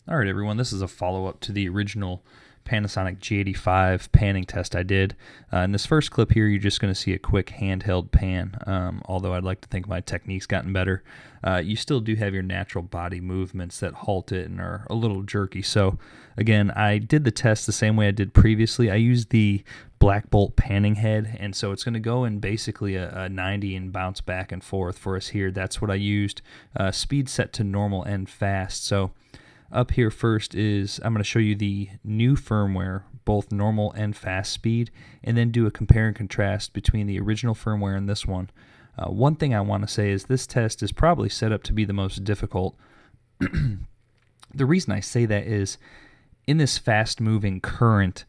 All right, everyone, this is a follow-up to the original Panasonic G85 panning test I did. In this first clip here, you're just going to see a quick handheld pan, although I'd like to think my technique's gotten better. You still do have your natural body movements that halt it and are a little jerky. So, again, I did the test the same way I did previously. I used the Blackbolt panning head, and so it's going to go in basically a 90 and bounce back and forth for us here. That's what I used. Speed set to normal and fast. So up here first is I'm going to show you the new firmware, both normal and fast speed, and then do a compare and contrast between the original firmware and this one. One thing I want to say is this test is probably set up to be the most difficult. The reason I say that is in this fast-moving current,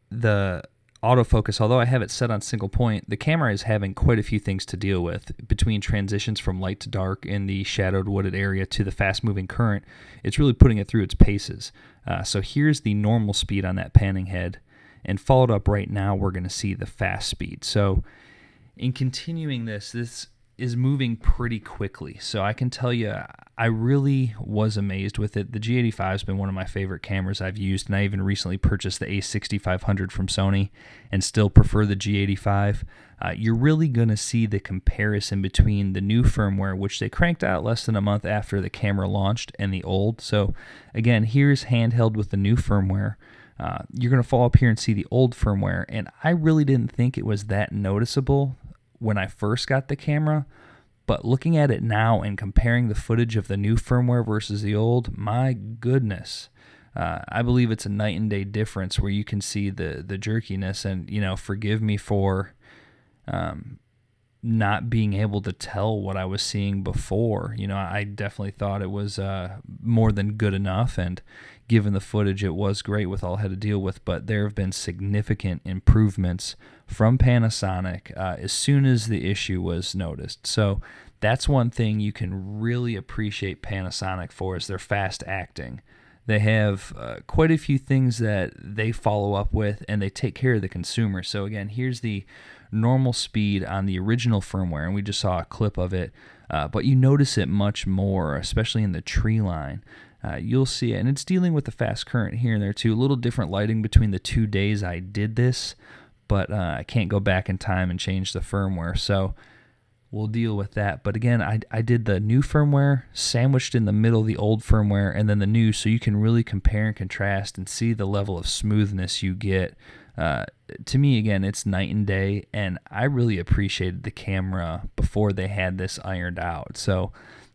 the autofocus, although I have it set on single point, the camera is having quite a few things to deal with between transitions from light to dark in the shadowed wooded area to the fast moving current. It's really putting it through its paces. So here's the normal speed on that panning head, and followed up right now we're going to see the fast speed. So in continuing this is moving pretty quickly. So I can tell you, I really was amazed with it. The G85 has been one of my favorite cameras I've used, and I even recently purchased the A6500 from Sony and still prefer the G85. You're really going to see the comparison between the new firmware, which they cranked out less than a month after the camera launched, and the old. So again, here's handheld with the new firmware. You're going to fall up here and see the old firmware, and I really didn't think it was that noticeable when I first got the camera, but looking at it now and comparing the footage of the new firmware versus the old, my goodness, I believe it's a night and day difference where you can see the jerkiness. And forgive me for not being able to tell what I was seeing before. I definitely thought it was more than good enough, and given the footage, it was great with all I had to deal with, but there have been significant improvements from Panasonic as soon as the issue was noticed. So that's one thing you can really appreciate Panasonic for, is their fast acting. They have quite a few things that they follow up with, and they take care of the consumer. So again, here's the normal speed on the original firmware, and we just saw a clip of it, but you notice it much more, especially in the tree line. You'll see it, and it's dealing with the fast current here and there too. A little different lighting between the 2 days I did this, but I can't go back in time and change the firmware, so we'll deal with that. But again, I did the new firmware sandwiched in the middle of the old firmware and then the new, so you can really compare and contrast and see the level of smoothness you get. To me, again, it's night and day, and I really appreciated the camera before they had this ironed out. So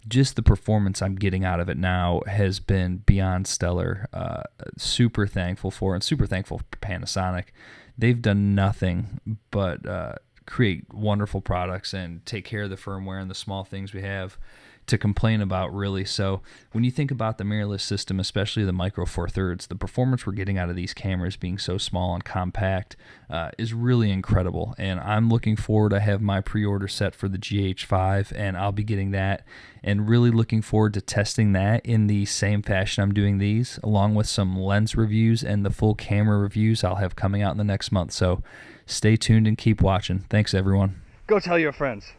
just the performance I'm getting out of it now has been beyond stellar. Super thankful for it, and super thankful for Panasonic. They've done nothing but create wonderful products and take care of the firmware and the small things we have to complain about, really. So when you think about the mirrorless system, especially the Micro Four Thirds, the performance we're getting out of these cameras being so small and compact is really incredible. And I'm looking forward. I have my pre-order set for the GH5, and I'll be getting that, and really looking forward to testing that in the same fashion I'm doing these, along with some lens reviews and the full camera reviews I'll have coming out in the next month. So stay tuned and keep watching. Thanks, everyone. Go tell your friends.